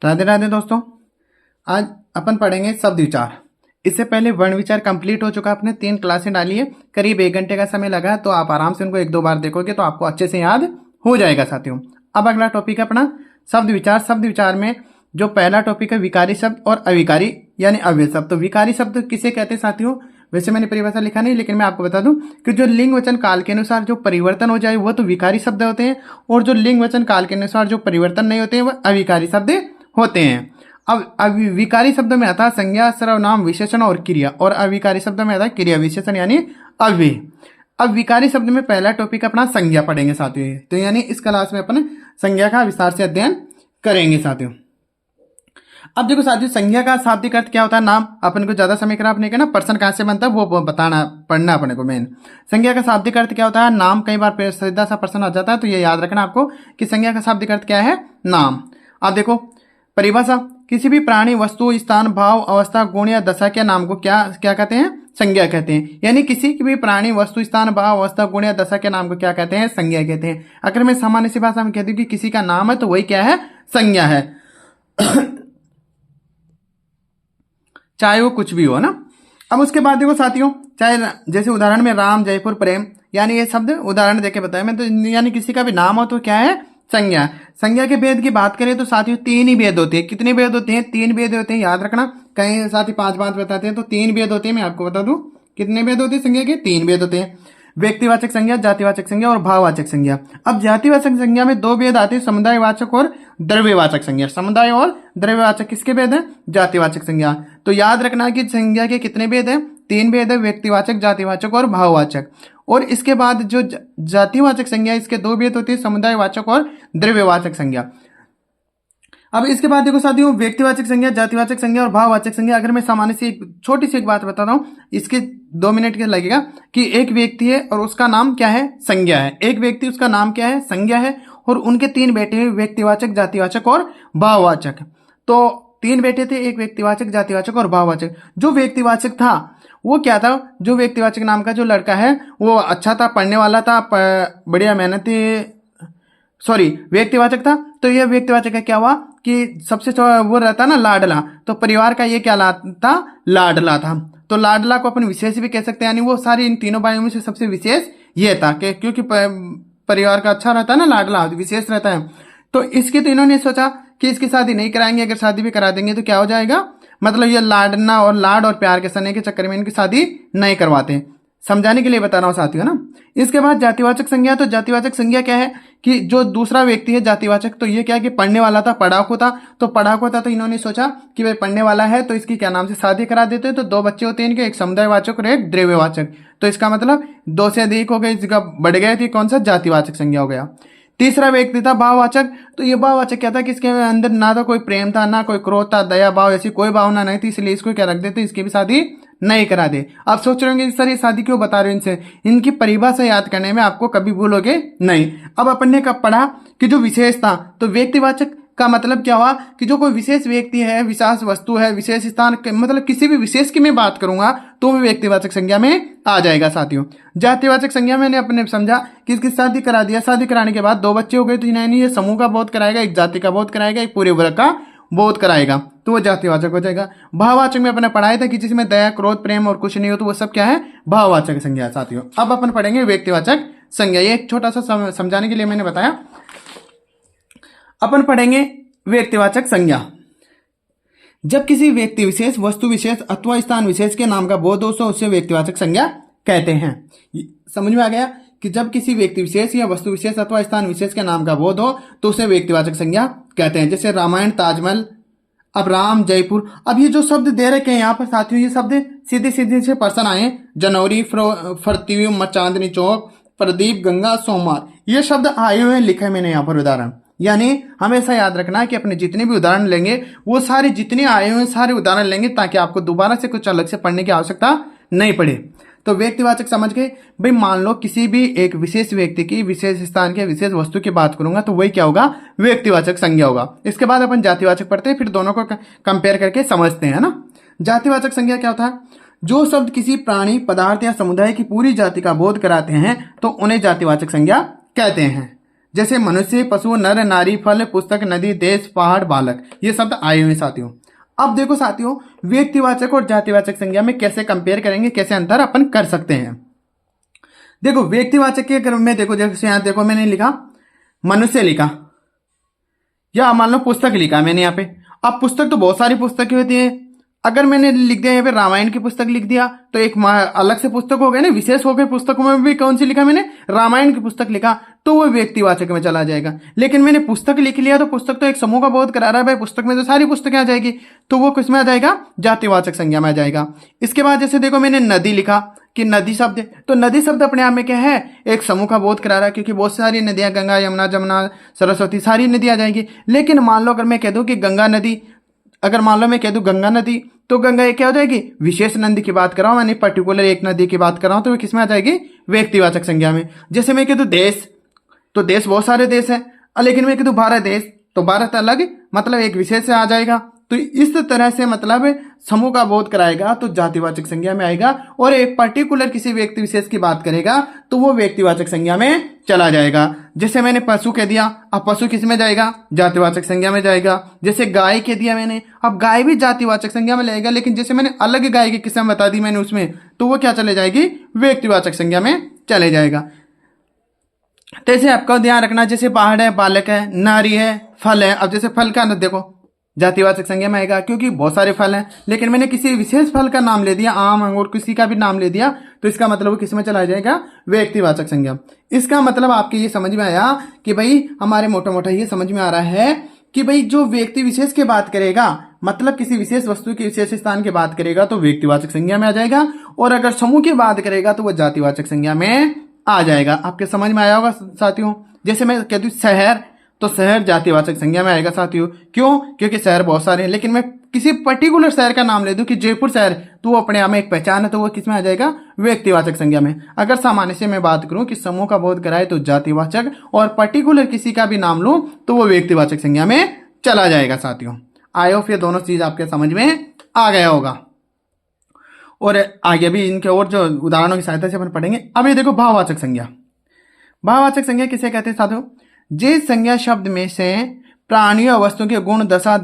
राधे राधे दोस्तों। आज अपन पढ़ेंगे शब्द विचार। इससे पहले वर्ण विचार कंप्लीट हो चुका, आपने 3 क्लासें डाली है, करीब 1 घंटे का समय लगा है, तो आप आराम से उनको 1-2 बार देखोगे तो आपको अच्छे से याद हो जाएगा साथियों। अब अगला टॉपिक है अपना शब्द विचार। शब्द विचार में जो पहला टॉपिक है विकारी शब्द और अविकारी यानी अव्यय शब्द। तो विकारी शब्द किसे कहते हैं साथियों? वैसे मैंने परिभाषा लिखा नहीं, लेकिन मैं आपको बता दूं कि जो लिंग वचन काल के अनुसार जो परिवर्तन हो जाए वो तो विकारी शब्द होते हैं, और जो लिंग वचन काल के अनुसार जो परिवर्तन नहीं होते हैं वह अविकारी शब्द होते हैं। अब विकारी शब्द में आता है संज्ञा, सर्वनाम, विशेषण और क्रिया, और अविकारी शब्द में आता है क्रिया विशेषण यानी अव्यय। अब विकारी शब्द में पहला टॉपिक अपना संज्ञा पढ़ेंगे साथियों, तो यानी इस क्लास में अपन संज्ञा का विस्तार से अध्ययन करेंगे साथियों। अब देखो साथियों, संज्ञा का शाब्दिक अर्थ क्या होता है? नाम। अपन को ज्यादा समय खराब नहीं करना, पर्सन कहां से बनता है वो बताना पढ़ना अपने को मेन। संज्ञा का शाब्दिक अर्थ क्या होता है? नाम। कई बार सीधा सा पर्सन आ जाता है, तो ये याद रखना आपको कि संज्ञा का शाब्दिक अर्थ क्या है? नाम। अब देखो परिभाषा, किसी भी प्राणी, वस्तु, स्थान, भाव, अवस्था, गुण या दशा के नाम को क्या कहते हैं? संज्ञा कहते हैं। यानी किसी भी प्राणी, वस्तु, स्थान, भाव, अवस्था, गुण या दशा के नाम को क्या कहते हैं? संज्ञा कहते हैं। अगर मैं सामान्य सी भाषा में कहती हूँ कि किसी का नाम है तो वही क्या है? संज्ञा है। चाहे वो कुछ भी हो ना। अब उसके बाद देखो साथियों, चाहे जैसे उदाहरण में राम, जयपुर, प्रेम, यानी ये शब्द उदाहरण देके बताया मैं, तो यानी किसी का भी नाम हो तो क्या है? संज्ञा। संज्ञा के भेद की बात करें तो साथियों 3 ही भेद होते हैं। कितने भेद होते हैं? 3 भेद होते हैं, याद रखना। कहीं साथी 5 बात बताते हैं तो 3 भेद होते हैं। मैं आपको बता दूं कितने भेद होते हैं संज्ञा के? 3 भेद होते हैं। व्यक्तिवाचक संज्ञा, जातिवाचक संज्ञा और भाववाचक संज्ञा। अब जातिवाचक संज्ञा में 2 भेद आते हैं, समुदायवाचक और द्रव्यवाचक संज्ञा। समुदाय और द्रव्यवाचक किसके भेद है? जातिवाचक संज्ञा। तो याद रखना कि संज्ञा के कितने भेद हैं? 3 भेद है, व्यक्तिवाचक, जातिवाचक और भाववाचक। और इसके बाद जो जातिवाचक संज्ञा, इसके 2 भेद होते हैं, समुदायवाचक और द्रव्यवाचक संज्ञा। अब इसके बाद देखो साथियों, व्यक्तिवाचक संज्ञा, जातिवाचक संज्ञा और भाववाचक संज्ञा। अगर मैं सामान्य से एक छोटी सी एक बात बताता हूं, इसके 2 मिनट के लगेगा कि एक व्यक्ति है और उसका नाम क्या है? संज्ञा है। एक व्यक्ति, उसका नाम क्या है? संज्ञा है। और उनके 3 बेटे हैं, व्यक्तिवाचक, जातिवाचक और भाववाचक। तो 3 बेटे थे, एक व्यक्तिवाचक, जातिवाचक और भाववाचक। जो व्यक्तिवाचक था वो क्या था? जो व्यक्तिवाचक नाम का जो लड़का है वो अच्छा था, पढ़ने वाला था, बढ़िया मेहनती, सॉरी व्यक्तिवाचक था। तो ये व्यक्तिवाचक का क्या हुआ कि सबसे वो रहता ना लाडला, तो परिवार का ये क्या था? लाडला था। तो लाडला को अपन विशेष भी कह सकते हैं, यानी वो सारी इन तीनों भाइयों में से सबसे विशेष ये था कि क्योंकि परिवार का अच्छा रहता है ना, लाडला विशेष रहता है। तो इसके तो इन्होंने सोचा कि इसकी शादी नहीं कराएंगे, अगर शादी भी करा देंगे तो क्या हो जाएगा, मतलब ये लाडना और लाड और प्यार के सने के चक्कर में इनकी शादी नहीं करवाते। समझाने के लिए बता रहा हूं साथियों ना। इसके बाद जातिवाचक संज्ञा। तो जातिवाचक संज्ञा क्या है कि जो दूसरा व्यक्ति है जातिवाचक, तो ये क्या है कि पढ़ने वाला था, पढ़ाकू था। तो पढ़ाकू था तो इन्होंने सोचा कि भाई पढ़ने वाला है तो इसकी क्या नाम से शादी करा देते हैं। तो 2 बच्चे होते हैं इनके, एक समुदायवाचक और एक द्रव्यवाचक। तो इसका मतलब 2 से अधिक हो गए, इसका बढ़ गए थे, कौन सा? जातिवाचक संज्ञा हो गया। तीसरा व्यक्ति था भाववाचक। तो ये भाववाचक क्या था कि इसके अंदर ना तो कोई प्रेम था, ना कोई क्रोध था, दया भाव ऐसी कोई भावना नहीं थी, इसलिए इसको क्या रख देते, इसकी भी शादी नहीं करा दे। आप सोच रहे होंगे सर ये शादी क्यों बता रहे हो इनसे? इनकी परिभाषा याद करने में आपको कभी भूलोगे नहीं। अब अपन ने कब पढ़ा कि जो विशेष था, तो व्यक्तिवाचक का मतलब क्या हुआ कि जो कोई विशेष व्यक्ति है, विशेष वस्तु है, विशेष स्थान, मतलब किसी भी विशेष की मैं बात करूंगा तो वो व्यक्तिवाचक संज्ञा में आ जाएगा साथियों। जातिवाचक संज्ञा मैंने अपने समझा कि इसकी शादी करा दिया, शादी कराने के बाद 2 बच्चे हो गए, तो यानी ये समूह का बोध कराएगा, एक जाति का बोध कराएगा, एक पूरे वर्ग का बोध कराएगा, तो वो जातिवाचक हो जाएगा। भाववाचक में अपने पढ़ाया था कि जिसमें दया, क्रोध, प्रेम और कुछ नहीं हो, तो वो सब क्या है? भाववाचक संज्ञा साथियों। अब अपन पढ़ेंगे व्यक्तिवाचक संज्ञा। ये एक छोटा सा समझाने के लिए मैंने बताया। अपन पढ़ेंगे व्यक्तिवाचक संज्ञा। जब किसी व्यक्ति विशेष, वस्तु विशेष अथवा स्थान विशेष के नाम का बोध हो तो उसे व्यक्तिवाचक संज्ञा कहते हैं। समझ में आ गया कि जब किसी व्यक्ति विशेष या वस्तु विशेष अथवा स्थान विशेष के नाम का बोध हो तो उसे व्यक्तिवाचक संज्ञा कहते हैं। जैसे रामायण, ताजमहल, अब राम, जयपुर। अब ये जो शब्द दे रखे हैं यहाँ पर साथियों, ये शब्द सीधे सीधे से पर्सन आए, जनवरी, फरती, चांदनी चौक, प्रदीप, गंगा, सोमवार, ये शब्द आए हुए लिखे मैंने यहाँ पर उदाहरण। यानी हमेशा याद रखना कि अपने जितने भी उदाहरण लेंगे वो सारे जितने आए हुए सारे उदाहरण लेंगे, ताकि आपको दोबारा से कुछ अलग से पढ़ने की आवश्यकता नहीं पड़े। तो व्यक्तिवाचक समझ गए भाई। मान लो किसी भी एक विशेष व्यक्ति की, विशेष स्थान के, विशेष वस्तु की बात करूंगा तो वही क्या होगा? व्यक्तिवाचक संज्ञा होगा। इसके बाद अपन जातिवाचक पढ़ते हैं, फिर दोनों को कंपेयर करके समझते हैं ना। जातिवाचक संज्ञा क्या होता है? जो शब्द किसी प्राणी, पदार्थ या समुदाय की पूरी जाति का बोध कराते हैं तो उन्हें जातिवाचक संज्ञा कहते हैं। जैसे मनुष्य, पशु, नर, नारी, फल, पुस्तक, नदी, देश, पहाड़, बालक, ये शब्द आए हुए साथियों। अब देखो साथियों, व्यक्तिवाचक और जातिवाचक संज्ञा में कैसे कंपेयर करेंगे, कैसे अंतर अपन कर सकते हैं। देखो व्यक्तिवाचक के क्रम में देखो, जैसे यहां देखो मैंने लिखा मनुष्य लिखा, या मान लो पुस्तक लिखा मैंने यहाँ पे। अब पुस्तक तो बहुत सारी पुस्तकें होती है, अगर मैंने लिख दिया यहाँ पे रामायण की पुस्तक लिख दिया तो एक अलग से पुस्तक हो गया ना, विशेष हो गए। पुस्तकों में भी कौन सी लिखा मैंने, रामायण की पुस्तक लिखा, तो वो व्यक्तिवाचक में चला जाएगा। लेकिन मैंने पुस्तक लिख लिया तो पुस्तक तो एक समूह का बोध करा रहा है भाई, पुस्तक में तो सारी पुस्तकें आ जाएगी, तो वो किसमें आ जाएगा, जातिवाचक संज्ञा में आ जाएगा। इसके बाद जैसे देखो मैंने नदी लिखा कि नदी शब्द, तो नदी शब्द अपने आप में क्या है, एक समूह का बोध करा रहा है, क्योंकि बहुत सारी नदियां, गंगा, यमुना, जमुना, सरस्वती, सारी नदी आ जाएंगी। लेकिन मान लो अगर मैं कह दूं कि गंगा नदी, अगर मान लो मैं कह दूं गंगा नदी, तो गंगा ये क्या हो जाएगी, विशेष नदी की बात कर रहा हूं, यानी पर्टिकुलर एक नदी की बात कर रहा हूं, तो वो किसमें आ जाएगी, व्यक्तिवाचक संज्ञा में। जैसे मैं कह दूं देश, तो देश बहुत सारे देश हैं, लेकिन मैं कह दूं भारत देश, तो भारत अलग, मतलब एक विशेष से आ जाएगा। तो इस तरह से मतलब समूह का बोध कराएगा तो जातिवाचक संज्ञा में आएगा, और एक पर्टिकुलर किसी व्यक्ति विशेष की बात करेगा तो वो व्यक्तिवाचक संज्ञा में चला जाएगा। जैसे मैंने पशु कह दिया, अब पशु किस में जाएगा, जातिवाचक संज्ञा में जाएगा। जैसे गाय कह दिया मैंने, अब गाय भी जातिवाचक संज्ञा में लगेगा, लेकिन जैसे मैंने अलग गाय की किस्म बता दी मैंने उसमें, तो वो क्या चले जाएगी, व्यक्तिवाचक संज्ञा में चले जाएगा। तो ऐसे आपका ध्यान रखना, जैसे पहाड़ है, बालक है, नारी है, फल है। अब जैसे फल का देखो जातिवाचक संज्ञा में आएगा, क्योंकि बहुत सारे फल हैं, लेकिन मैंने किसी विशेष फल का नाम ले दिया, आम, अंगूर, किसी का भी नाम ले दिया, तो इसका मतलब वो किस में चला जाएगा, व्यक्तिवाचक संज्ञा। इसका मतलब आपके ये समझ में आया कि भाई हमारे मोटा मोटा ये समझ में आ रहा है कि भाई जो व्यक्ति विशेष की बात करेगा, मतलब किसी विशेष वस्तु के विशेष स्थान की बात करेगा तो व्यक्तिवाचक संज्ञा में आ जाएगा, और अगर समूह की बात करेगा तो वह जातिवाचक संज्ञा में आ जाएगा। आपके समझ में आया होगा साथियों। जैसे मैं कहती हूँ शहर, तो शहर जातिवाचक संज्ञा में आएगा साथियों। क्यों, क्योंकि शहर बहुत सारे हैं, लेकिन मैं किसी पर्टिकुलर शहर का नाम ले दूं कि जयपुर शहर, तो वो अपने आप में एक पहचान है, तो वो किसमें आ जाएगा, व्यक्तिवाचक संज्ञा में। अगर सामान्य से मैं बात करूं कि समूह का बोध कराए तो जातिवाचक, और पर्टिकुलर किसी का भी नाम लूं तो वो व्यक्तिवाचक संज्ञा में चला जाएगा साथियों। आई होप ये दोनों चीज आपके समझ में आ गया होगा, और आगे भी इनके और जो उदाहरणों की सहायता से अपन पढ़ेंगे। अब ये देखो भाववाचक संज्ञा। भाववाचक संज्ञा किसे कहते हैं साथियों, जिस संज्ञा शब्द में से प्राणियों और वस्तुओं के गुण, दशा,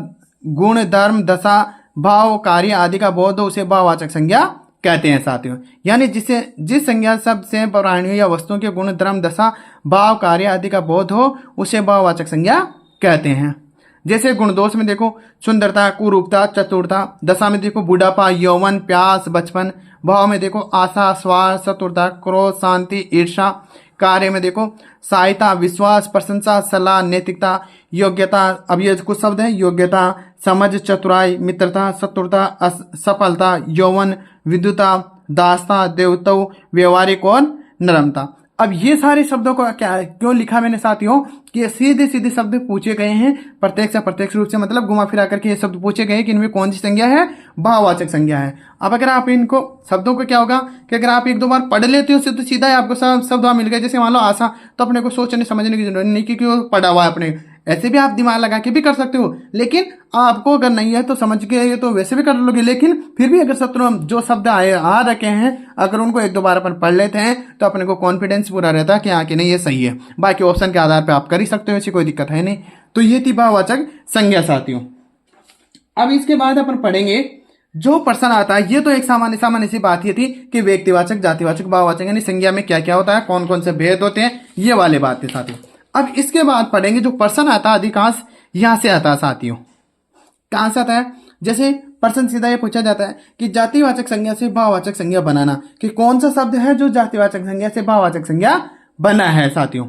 गुण, धर्म, दशा, भाव, कार्य आदि का बोध हो उसे भाववाचक संज्ञा कहते हैं साथियों। यानी जिस संज्ञा शब्द से प्राणियों या वस्तुओं के गुण, धर्म, दशा, भाव, कार्य आदि का बोध हो उसे भाववाचक संज्ञा कहते हैं। जैसे गुण दोष में देखो सुंदरता, कुरूपता, चतुरता, दशा में देखो बुढ़ापा, यौवन, प्यास, बचपन, भाव में देखो आशा, स्वार्थ, चतुरता, क्रोध, शांति, ईर्षा, कार्य में देखो सहायता, विश्वास, प्रशंसा, सलाह, नैतिकता, योग्यता। अब ये कुछ शब्द है, योग्यता, समझ, चतुराई, मित्रता, चतुरता, सफलता, यौवन, विद्युता, दासता, देवत्व, व्यवहारिक और नरमता। अब ये सारे शब्दों को क्या क्यों लिखा मैंने साथियों, कि सीधे सीधे शब्द पूछे गए हैं, प्रत्यक्ष अप्रत्यक्ष रूप से, मतलब घुमा फिरा करके ये शब्द पूछे गए हैं कि इनमें कौन सी संज्ञा है, भाववाचक संज्ञा है। अब अगर आप इनको शब्दों को क्या होगा कि अगर आप एक दो बार पढ़ लेते हो तो सीधा ही आपको शब्द मिल गए। जैसे मान लो आशा, तो अपने को सोचने समझने की जरूरत नहीं क्योंकि वो पढ़ा हुआ है अपने, ऐसे भी आप दिमाग लगा के भी कर सकते हो, लेकिन आपको अगर नहीं है तो समझ के तो वैसे भी कर लोगे। लेकिन फिर भी अगर शब्द जो शब्द आ रखे हैं, अगर उनको एक दो बार अपन पढ़ लेते हैं तो अपने को कॉन्फिडेंस पूरा रहता है कि हाँ कि नहीं ये सही है। बाकी ऑप्शन के आधार पर आप कर ही सकते हो, ऐसी कोई दिक्कत है नहीं। तो ये थी भाववाचक संज्ञा साथियों। अब इसके बाद अपन पढ़ेंगे जो प्रश्न आता है, ये तो एक सामान्य सी बात ये थी कि व्यक्तिवाचक, जातिवाचक, भाववाचक यानी संज्ञा में क्या क्या होता है, कौन कौन से भेद होते हैं, ये वाले बात थी साथियों। अब इसके बाद पढ़ेंगे जो प्रश्न आता है अधिकांश यहां से आता है साथियों। कहां से आता है, जैसे प्रश्न सीधा ये पूछा जाता है कि जातिवाचक संज्ञा से भाववाचक संज्ञा बनाना, कि कौन सा शब्द है जो जातिवाचक संज्ञा से भाववाचक संज्ञा बना है साथियों।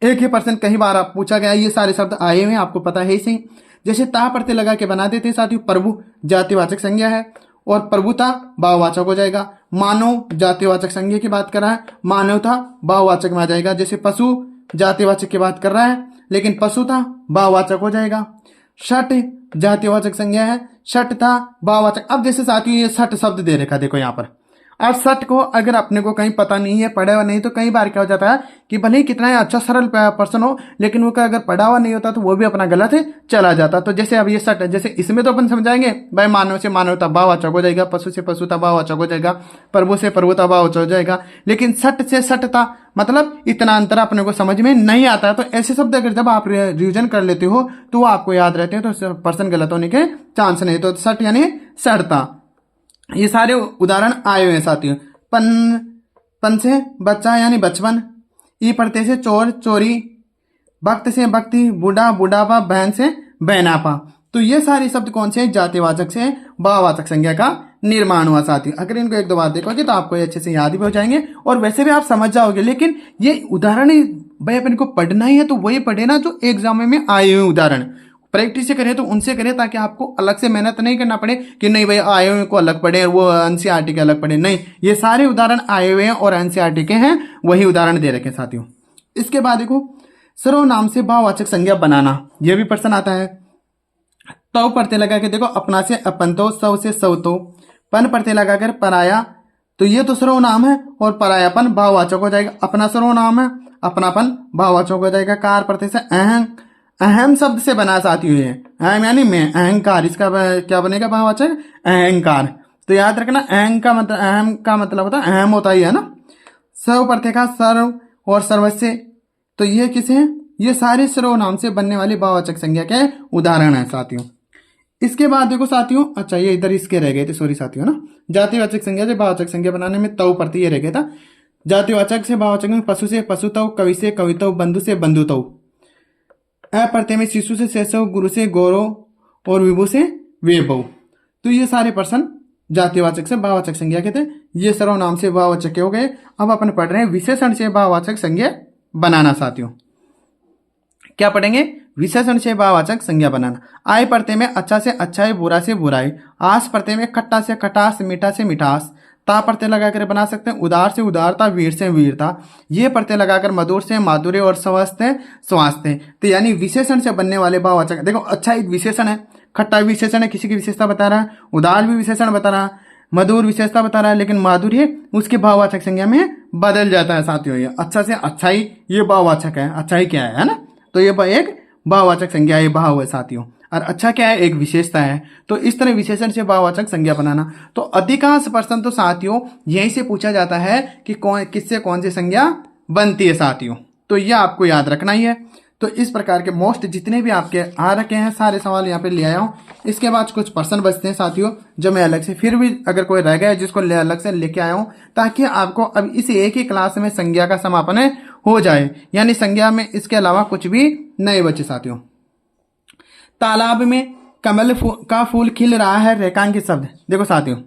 एक ही प्रश्न कई बार आप पूछा गया, ये सारे शब्द आए हुए आपको पता है ही सही। जैसे ता प्रत्यय लगा के बना देते हैं साथियों, प्रभु जातिवाचक संज्ञा है और प्रभुता भाववाचक हो जाएगा। मानव जातिवाचक संज्ञा की बात कर रहा है, मानवता भाववाचक में आ जाएगा। जैसे पशु जातिवाचक की बात कर रहा है लेकिन पशु था भाववाचक हो जाएगा। षट जातिवाचक संज्ञा है, षट था भाववाचक। अब जैसे साथियों ये षट शब्द दे रखा देखो यहाँ पर, अब सट को अगर अपने को कहीं पता नहीं है, पढ़ा हुआ नहीं, तो कई बार क्या हो जाता है कि भले ही कितना ही अच्छा सरल पर्सन हो, लेकिन वो का अगर पढ़ा हुआ नहीं होता तो वो भी अपना गलत चला जाता। तो जैसे अब ये सट है, जैसे इसमें तो अपन समझाएंगे भाई मानव से मानवता भाववाचक हो जाएगा, पशु से पशुता भाववाचक हो जाएगा, प्रभु से प्रभुता भाववाचक हो जाएगा, लेकिन सट से सटता मतलब इतना अंतर अपने को समझ में नहीं आता है। तो ऐसे शब्द अगर जब आप रिविजन कर लेते हो तो वो आपको याद रहते हैं, तो पर्सन गलत होने के चांस नहीं। तो सट यानी सड़ता, ये सारे उदाहरण आए हुए हैं साथियों। पन से बच्चा यानी बचपन, ई पढ़ते से चोर चोरी, भक्त से भक्ति, बूढ़ा बुढ़ापा, बहन से बहनापा। तो ये सारे शब्द कौन से हैं? जातिवाचक से भाववाचक संज्ञा का निर्माण हुआ साथियों। अगर इनको एक दो बार देखोगे तो आपको ये अच्छे से याद भी हो जाएंगे और वैसे भी आप समझ जाओगे। लेकिन ये उदाहरण ही भाई अपन को पढ़ना ही है तो वही पढ़े ना जो एग्जाम में आए हुए उदाहरण, प्रैक्टिस से करें तो उनसे करें, ताकि आपको अलग से मेहनत नहीं करना पड़े कि नहीं भाई आए हुए को अलग पढ़े वो एनसीईआरटी के अलग पढ़े। नहीं, ये सारे उदाहरण आए हुए हैं और एनसीईआरटी के हैं, वही उदाहरण दे रखे साथियों। इसके बाद देखो सर्वनाम से भाववाचक संज्ञा बनाना, यह भी प्रश्न आता है। तो पढ़ते लगा के देखो, अपना से अपन तो, सव से सव तो, पन पढ़ते लगा कर पराया, तो ये तो सर्वनाम है और परायापन भाववाचक हो जाएगा। अपना सर्वनाम है, अपनापन भाववाचक हो जाएगा। कार पढ़ते से अहम, अहम शब्द से बना साथियों ये, अहम यानी मैं, अहंकार, इसका क्या बनेगा भाववाचक? अहंकार। तो याद रखना अहम का मतलब होता है अहम होता ही है ना। सर्व पढ़ते का सर्व और सर्वस्व, तो ये किसे हैं? ये सारे सर्वनाम से बनने वाली भाववाचक संज्ञा के उदाहरण है साथियों। इसके बाद देखो साथियों, अच्छा ये इधर इसके रह गए थे, सॉरी साथियों ना। जातिवाचक संज्ञा से भाववाचक संज्ञा बनाने में तव प्रति ये रह गया था। जातिवाचक से भाववाचक में पशु से पशुतव, कवि से कवितव, बंधु से बंधुतव। अ प्रत्यय में शिशु से शैशव, गुरु से गौरव और विभु से वैभव। तो ये सारे पर्सन जातिवाचक से भाववाचक संज्ञा के थे, ये सर्वनाम से भाववाचक हो गए। अब अपन पढ़ रहे हैं विशेषण से भाववाचक संज्ञा बनाना साथियों। क्या पढ़ेंगे? विशेषण से भाववाचक संज्ञा बनाना। आय पढ़ते में अच्छा से अच्छाई, बुरा से बुराई। आस पढ़ते में खट्टा से खटास, मीठा से मिठास। ता पढ़ते लगाकर बना सकते हैं उदार से उदारता, वीर से वीरता। ये पढ़ते लगाकर मधुर से माधुर्य और स्वास्थ्य स्वास्थ्य। तो यानी विशेषण से बनने वाले भाववाचक, देखो अच्छा एक विशेषण है, खट्टा विशेषण है, किसी की विशेषता बता रहा है, उदार भी विशेषण बता रहा है, मधुर विशेषता बता रहा है, लेकिन माधुर्य उसके भाववाचक संज्ञा में बदल जाता है साथियों। ये अच्छा से अच्छाई ये भाववाचक है, अच्छाई क्या है ना, तो ये एक भाववाचक संज्ञा, ये भाव है साथियों। और अच्छा क्या है? एक विशेषता है। तो इस तरह विशेषण से भाववाचक संज्ञा बनाना। तो अधिकांश प्रश्न तो साथियों यहीं से पूछा जाता है कि कौन किससे कौन सी संज्ञा बनती है साथियों। तो यह आपको याद रखना ही है। तो इस प्रकार के मोस्ट जितने भी आपके आ रखे हैं सारे सवाल यहाँ पे ले आया हूँ। इसके बाद कुछ प्रश्न बचते हैं साथियों जो मैं अलग से, फिर भी अगर कोई रह गया जिसको अलग से लेके आया हूँ, ताकि आपको अब इस एक ही क्लास में संज्ञा का समापन हो जाए, यानी संज्ञा में इसके अलावा कुछ भी नहीं बचे साथियों। तालाब में कमल का फूल खिल रहा है, रेखांकित शब्द। देखो साथियों,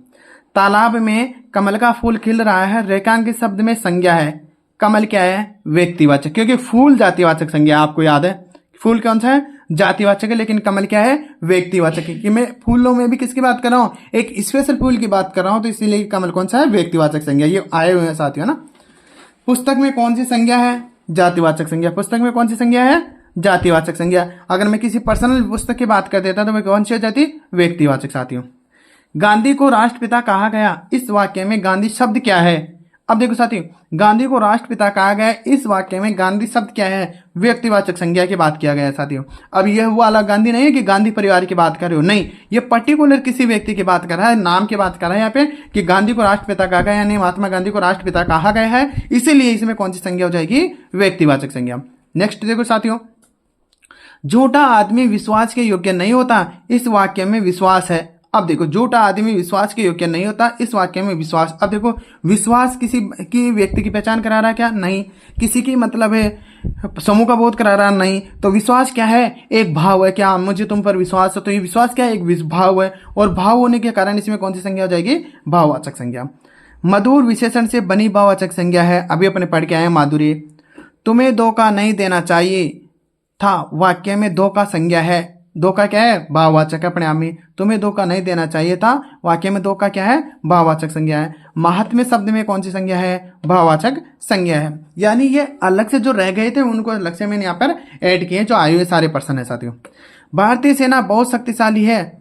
तालाब में कमल का फूल खिल रहा है, रेखांकित शब्द में संज्ञा है। कमल क्या है? व्यक्तिवाचक, क्योंकि फूल जातिवाचक संज्ञा, आपको याद है फूल कौन सा है? जातिवाचक है, लेकिन कमल क्या है? व्यक्तिवाचक है। कि मैं फूलों में भी किसकी बात कर रहा हूँ? एक स्पेशल फूल की बात कर रहा हूँ, तो इसीलिए कमल कौन सा है? व्यक्तिवाचक संज्ञा। ये आए हुए हैं साथियों ना। पुस्तक में कौन सी संज्ञा है? जातिवाचक संज्ञा। पुस्तक में कौन सी संज्ञा है? जातिवाचक संज्ञा। अगर मैं किसी पर्सनल पुस्तक की बात कर देता तो मैं कौन सी हो जाती? व्यक्तिवाचक साथियों। गांधी को राष्ट्रपिता कहा गया, इस वाक्य में गांधी शब्द क्या है? अब देखो साथियों, गांधी को राष्ट्रपिता कहा गया, इस वाक्य में गांधी शब्द क्या है? व्यक्तिवाचक संज्ञा की बात किया गया है साथियों। अब यह वो वाला गांधी नहीं है कि गांधी परिवार की बात कर रहे हो, नहीं, ये पर्टिकुलर किसी व्यक्ति की बात कर रहा है, नाम की बात कर रहा है यहाँ पे कि गांधी को राष्ट्रपिता कहा गया, यानी महात्मा गांधी को राष्ट्रपिता कहा गया है, इसीलिए इसमें कौन सी संज्ञा हो जाएगी? व्यक्तिवाचक संज्ञा। नेक्स्ट देखो साथियों, झूठा आदमी विश्वास के योग्य नहीं होता, इस वाक्य में विश्वास है। अब देखो, झूठा आदमी विश्वास के योग्य नहीं होता, इस वाक्य में विश्वास। अब देखो, विश्वास किसी की व्यक्ति की पहचान करा रहा है क्या? नहीं। किसी की मतलब है समूह का बोध करा रहा? नहीं। तो विश्वास क्या है? एक भाव है। क्या मुझे तुम पर विश्वास है? तो ये विश्वास क्या है? एक भाव है, और भाव होने के कारण इसमें कौन सी संज्ञा हो जाएगी? भाववाचक संज्ञा। मधुर विशेषण से बनी भाववाचक संज्ञा है, अभी अपने पढ़ के आए माधुर्य। तुम्हें धोखा नहीं देना चाहिए था, वाक्य में धोखा संज्ञा है। धोखा क्या है? भाववाचक है अपने आप में। तुम्हें धोखा नहीं देना चाहिए था, वाक्य में धोखा क्या है? भाववाचक संज्ञा है। महात्म्य शब्द में कौन सी संज्ञा है? भाववाचक संज्ञा है। यानी ये अलग से जो रह गए थे उनको अलग से मैंने यहाँ पर ऐड किए, जो आए हुए सारे पर्सन है साथियों। भारतीय सेना बहुत शक्तिशाली है,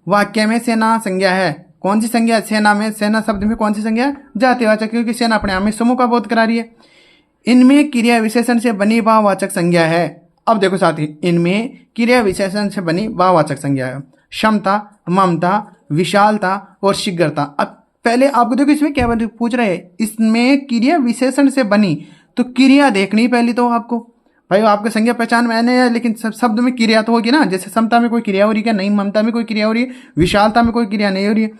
वाक्य में सेना संज्ञा है, कौन सी संज्ञा सेना में, सेना शब्द में कौन सी संज्ञा है? जातिवाचक, क्योंकि सेना अपने आप में समूह का बोध करा रही है। इनमें क्रिया विशेषण से बनी भाववाचक संज्ञा है। अब देखो साथी, इनमें क्रिया विशेषण से बनी भाववाचक संज्ञा है। क्षमता, ममता, विशालता और शीघ्रता। अब पहले आपको देखो इसमें क्या पूछ रहे हैं, इसमें क्रिया विशेषण से बनी, तो क्रिया देखनी पहली तो आपको, भाई आपको संज्ञा पहचान में आने है, लेकिन सब शब्द में क्रिया तो होगी ना। जैसे समता में कोई क्रिया हो रही है? नहीं। ममता में कोई क्रिया हो रही है? विशालता में कोई क्रिया नहीं हो रही है।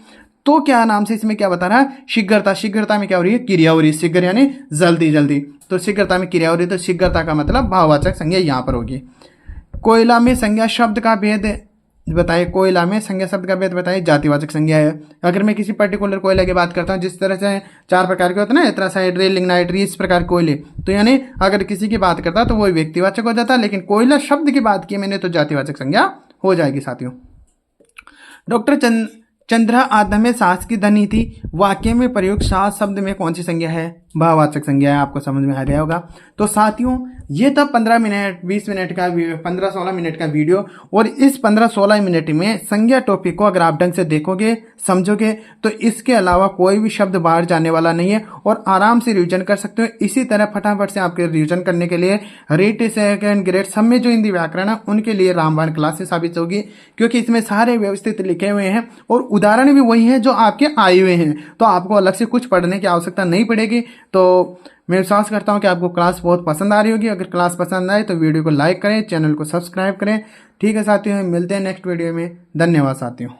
तो क्या नाम से इसमें क्या बता रहा है? शीघ्रता। शीघ्रता में क्या हो रही है? क्रिया हो रही है। शीघ्र यानी जल्दी जल्दी, तो शीघ्रता में क्रिया हो रही है, तो शीघ्रता का मतलब भाववाचक संज्ञा यहाँ पर होगी। कोयला में संज्ञा शब्द का भेद बताइए। कोयला में संज्ञा शब्द का भेद बताइए। जातिवाचक संज्ञा है। अगर मैं किसी पर्टिकुलर कोयले की बात करता हूँ, जिस तरह से 4 प्रकार के होते हैं ना, एथरासाइट, रे, लिग्नाइट, इस प्रकार कोयले, तो यानी अगर किसी की बात करता तो वो व्यक्तिवाचक हो जाता, लेकिन कोयला शब्द की बात की मैंने तो जातिवाचक संज्ञा हो जाएगी साथियों। डॉक्टर चंद्रा आधा में सास की धनी थी, वाक्य में प्रयुक्त सास शब्द में कौन सी संज्ञा है? भाववाचक संज्ञा है। आपको समझ में आ गया होगा। तो साथियों, ये था 15 मिनट 20 मिनट का 15-16 मिनट का वीडियो, और इस 15-16 मिनट में संज्ञा टॉपिक को अगर आप ढंग से देखोगे, समझोगे, तो इसके अलावा कोई भी शब्द बाहर जाने वाला नहीं है, और आराम से रिवीजन कर सकते हो। इसी तरह फटाफट से आपके रिवीजन करने के लिए रीट सेकंड ग्रेड सब में जो हिंदी व्याकरण है उनके लिए रामबाण क्लासेस साबित होगी, क्योंकि इसमें सारे व्यवस्थित लिखे हुए हैं और उदाहरण भी वही हैं जो आपके आए हुए हैं, तो आपको अलग से कुछ पढ़ने की आवश्यकता नहीं पड़ेगी। तो मैं विश्वास करता हूं कि आपको क्लास बहुत पसंद आ रही होगी। अगर क्लास पसंद आए तो वीडियो को लाइक करें, चैनल को सब्सक्राइब करें। ठीक है साथियों, मिलते हैं नेक्स्ट वीडियो में। धन्यवाद साथियों।